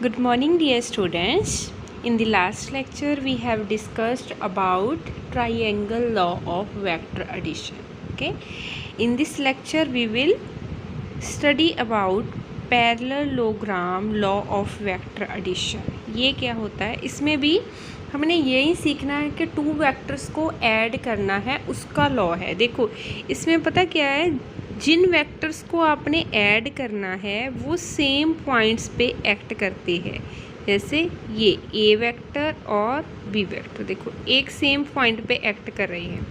Good morning, dear students. In the last lecture, we have discussed about triangle law of vector addition. Okay. In this lecture, we will study about parallelogram law of vector addition. ये क्या होता है? इसमें भी हमने यही सीखना है कि टू वेक्टर्स को ऐड करना है, उसका लॉ है। देखो इसमें पता क्या है, जिन वेक्टर्स को आपने ऐड करना है वो सेम पॉइंट्स पे एक्ट करते हैं। जैसे ये ए वेक्टर और बी वेक्टर देखो एक सेम पॉइंट पे एक्ट कर रही हैं।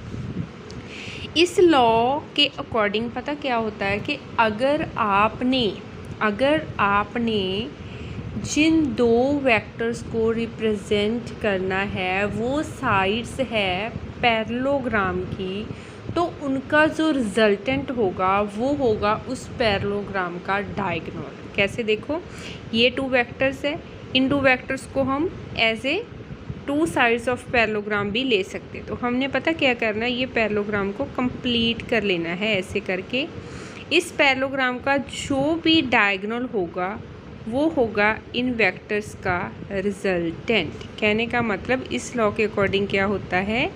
इस लॉ के अकॉर्डिंग पता क्या होता है कि अगर आपने जिन दो वेक्टर्स को रिप्रेजेंट करना है वो साइड्स है पैरेललोग्राम की, तो उनका जो रिजल्टेंट होगा वो होगा उस पैरेललोग्राम का डायगोनल। कैसे? देखो ये टू वेक्टर्स है, इन टू वेक्टर्स को हम as a two sides of parallelogram भी ले सकते। तो हमने पता क्या करना है, ये पैरेललोग्राम को कंप्लीट कर लेना है ऐसे करके। इस पैरेललोग्राम का जो भी डायगोनल होगा वो होगा इन वेक्टर्स का रिजल्टेंट। कहने का मतलब इस लॉ के अकॉर्डिंग क्या होता है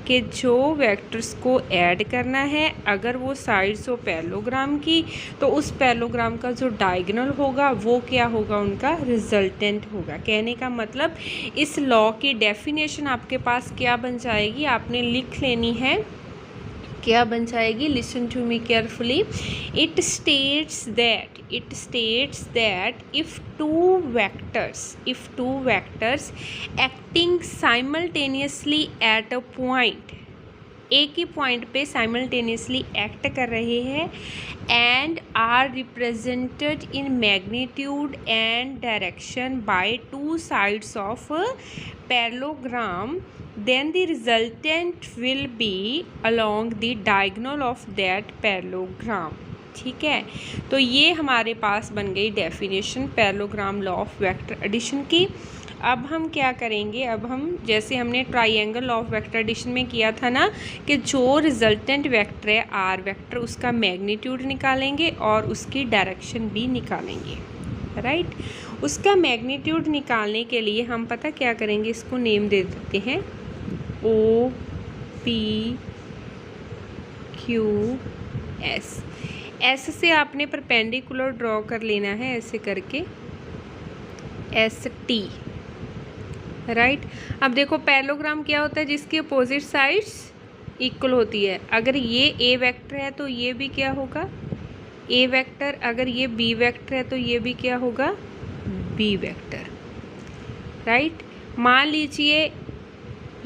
कि जो वेक्टर्स को ऐड करना है अगर वो साइड्स हो पैरेललोग्राम की, तो उस पैरेललोग्राम का जो डायगोनल होगा वो क्या होगा, उनका रिजल्टेंट होगा। कहने का मतलब इस लॉ की डेफिनेशन आपके पास क्या बन जाएगी, आपने लिख लेनी है। क्या बन जाएगी? Listen to me carefully. It states that if two vectors acting simultaneously at a point, एक ही पॉइंट पे साइमल्टेनियसली एक्ट कर रहे हैं and are represented in magnitude and direction by two sides of parallelogram, then the resultant will be along the diagonal of that parallelogram। ठीक है, तो ये हमारे पास बन गई definition parallelogram law of vector addition की। अब हम क्या करेंगे, अब हम जैसे हमने triangle law of vector addition में किया था ना कि जो रिजल्टेंट वेक्टर है आर वेक्टर, उसका मैग्नीट्यूड निकालेंगे और उसकी डायरेक्शन भी निकालेंगे। राइट, उसका मैग्नीट्यूड निकालने के लिए हम पता क्या करेंगे, इसको नेम दे देते हैं O P Q S. S से आपने परपेंडिकुलर ड्रॉ कर लेना है ऐसे करके, एस टी। राइट, अब देखो पैरेललोग्राम क्या होता है, जिसकी अपोजिट साइड्स इक्वल होती है। अगर ये ए वेक्टर है तो ये भी क्या होगा, ए वेक्टर। अगर ये बी वेक्टर है तो ये भी क्या होगा, बी वेक्टर। राइट, मान लीजिए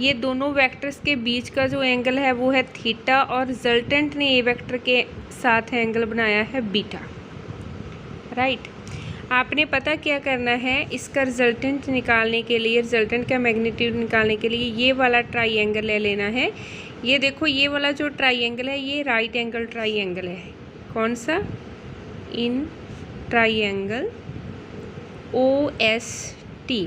ये दोनों वेक्टर्स के बीच का जो एंगल है वो है थीटा और रिजल्टेंट ने ए वेक्टर के साथ एंगल बनाया है बीटा। राइट, आपने पता क्या करना है, इसका रिजल्टेंट निकालने के लिए, रिजल्टेंट का मैग्नीट्यूड निकालने के लिए ये वाला ट्राइंगल ले लेना है। ये देखो ये वाला जो ट्राइंगल है ये राइट एंगल ट्राइंगल है। कौन सा? In triangle O S T.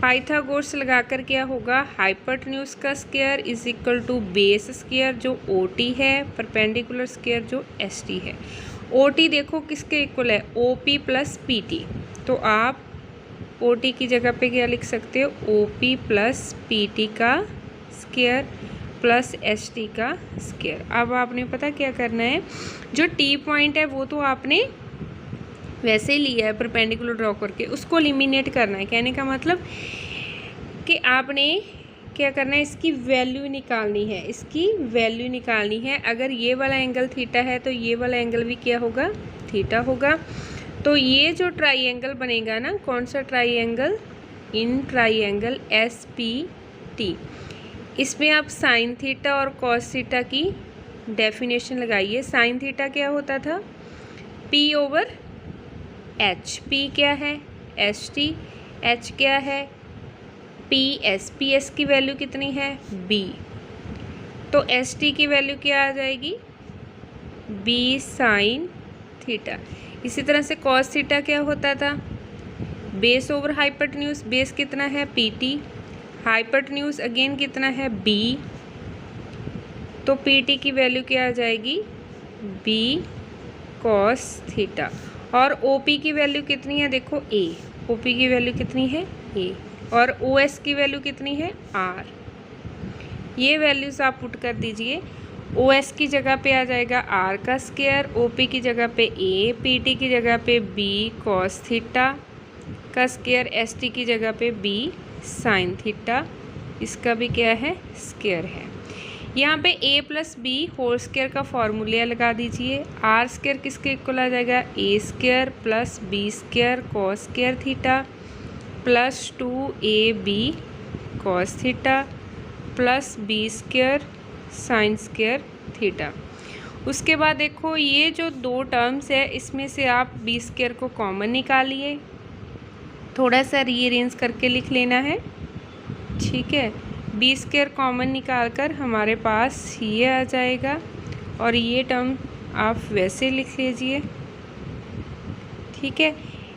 Pythagoras लगाकर क्या होगा, हाइपोटेन्यूज का square is equal to base square जो ओ टी है, परपेंडिकुलर स्क्वायर जो एस टी है। ओ टी देखो किसके इक्वल है, O P plus P T. तो आप ओ टी की जगह पे क्या लिख सकते हो, O P plus P T का स्क्वायर प्लस एस टी का स्क्वायर। अब आपने पता क्या करना है, जो टी पॉइंट है वो तो आपने वैसे ही लिया है परपेंडिकुलर ड्रॉ करके, उसको एलिमिनेट करना है। कहने का मतलब कि आपने क्या करना है, इसकी वैल्यू निकालनी है, इसकी वैल्यू निकालनी है। अगर ये वाला एंगल थीटा है तो ये वाला एंगल भी क्या होगा, थीटा होगा। तो ये जो ट्राइंगल बनेगा ना, कौन सा triangle, in triangle S P T, इसमें आप साइन थीटा और कॉस थीटा की डेफिनेशन लगाइए। साइन थीटा क्या होता था, पी ओवर एच। पी क्या है, एच टी। एच क्या है, पी एस। पी एस की वैल्यू कितनी है, बी। तो एस टी की वैल्यू क्या आ जाएगी, बी साइन थीटा। इसी तरह से कॉस थीटा क्या होता था, बेस ओवर हाइपोटेन्यूज। बेस कितना है, पी टी। हाइपोटेन्यूज अगेन कितना है, बी। तो पी टी की वैल्यू क्या आ जाएगी, बी कॉस थीटा। और ओ पी की वैल्यू कितनी है, देखो ए। OP की वैल्यू कितनी है A, और OS की वैल्यू कितनी है R। ये वैल्यूज़ आप पुट कर दीजिए। OS की जगह पे आ जाएगा R का स्क्वायर, OP की जगह पे A, PT की जगह पे B cos थीटा का स्क्वायर, ST की जगह पे B sin थीटा, इसका भी क्या है स्क्वायर है। यहाँ पे A plus B whole square का फॉर्मूला लगा दीजिए। R स्क्वायर किसके इक्वल आ जाएगा A square plus B square cos square theta plus 2AB cos theta plus B square sine square theta. उसके बाद देखो ये जो दो टर्म्स है इसमें से आप B स्क्वायर को कॉमन निकालिए, थोड़ा सा रीअरेंज करके लिख लेना है, ठीक है। B स्क्वायर कॉमन निकाल कर हमारे पास ये आ जाएगा और ये टर्म आप वैसे लिख लीजिए, ठीक है।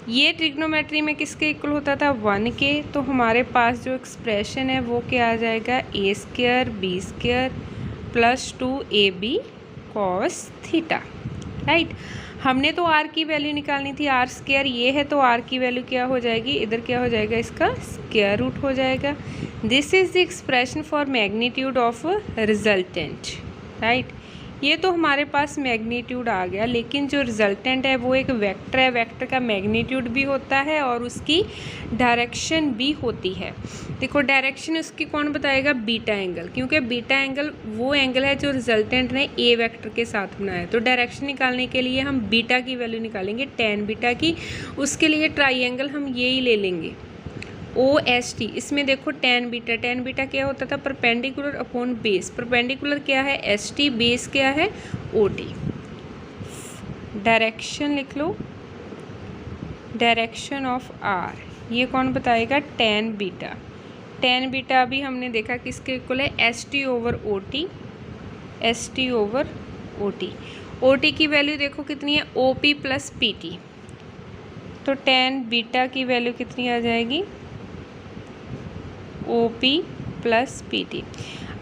ये ट्रिग्नोमेट्री में किसके इक्वल होता था 1 के, तो हमारे पास जो एक्सप्रेशन है वो क्या आ जाएगा A square B square plus 2AB cos theta, right. हमने तो R की वैल्यू निकालनी थी, R स्क्वायर ये है तो R की वैल्यू क्या हो जाएगी, इधर क्या हो जाएगा इसका स्क्वायर रूट हो जाएगा। This is the expression for magnitude of resultant, right. ये तो हमारे पास मैग्नीट्यूड आ गया, लेकिन जो रिजल्टेंट है वो एक वेक्टर है, वेक्टर का मैग्नीट्यूड भी होता है और उसकी डायरेक्शन भी होती है। देखो डायरेक्शन उसकी कौन बताएगा, बीटा एंगल, क्योंकि बीटा एंगल वो एंगल है जो रिजल्टेंट ने ए वेक्टर के साथ बनाया है। तो डायरेक्शन निकालने के लिए हम बीटा की वैल्यू निकालेंगे, tan बीटा की। उसके लिए ट्राइंगल हम ये ही ले लेंगे OST। इसमें देखो tan बीटा क्या होता था, परपेंडिकुलर अपॉन बेस। परपेंडिकुलर क्या है ST, बेस क्या है OT। डायरेक्शन लिख लो, डायरेक्शन ऑफ R, ये कौन बताएगा tan बीटा। tan बीटा अभी हमने देखा किसके इक्वल है ST over OT, ST over OT। OT की वैल्यू देखो कितनी है OP प्लस PT, तो tan बीटा की वैल्यू कितनी आ जाएगी OP प्लस PT।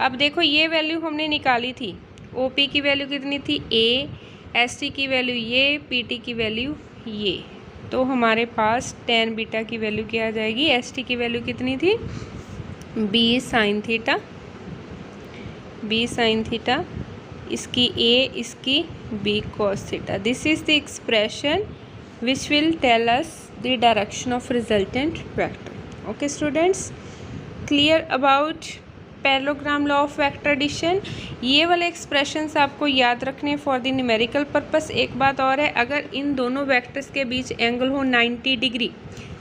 अब देखो ये वैल्यू हमने निकाली थी, OP की वैल्यू कितनी थी A, ST की वैल्यू ये, PT की वैल्यू ये, तो हमारे पास tan बीटा की वैल्यू क्या आ जाएगी, ST की वैल्यू कितनी थी B sine theta, B sine theta, इसकी A, इसकी B cos theta. This is the expression which will tell us the direction of resultant vector. Okay students, clear about parallelogram law of vector addition. ये वाले expressions आपको याद रखने for the numerical purpose. एक बात और है, अगर इन दोनों वेक्टर्स के बीच एंगल हो 90 डिग्री,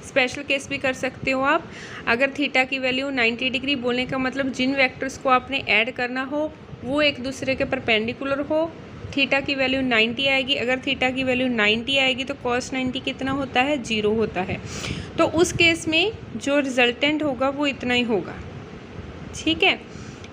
स्पेशल केस भी कर सकते हो आप। अगर थीटा की वैल्यू 90 डिग्री, बोलने का मतलब जिन वेक्टर्स को आपने ऐड करना हो वो एक दूसरे के परपेंडिकुलर हो, थीटा की वैल्यू 90 आएगी। अगर थीटा की वैल्यू 90 आएगी तो cos 90 कितना होता है 0 होता है। तो उस केस में जो रिजल्टेंट होगा वो इतना ही होगा, ठीक है।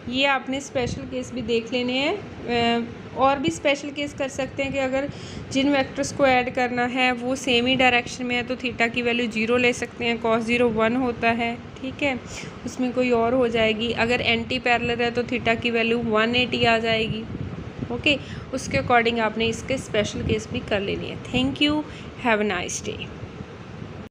ये आपने स्पेशल केस भी देख लेने हैं। और भी स्पेशल केस कर सकते हैं कि अगर जिन वेक्टर्स को ऐड करना है वो सेम ही डायरेक्शन में है तो थीटा की वैल्यू 0 ले सकते हैं, cos 0 1 होता है, ठीक है। उसमें कोई और हो जाएगी। अगर एंटी पैरेलल है तो थीटा की वैल्यू 180 आ जाएगी, ओके। उसके अकॉर्डिंग आपने इसके स्पेशल केस भी कर लेनी है। Thank you, have a nice day.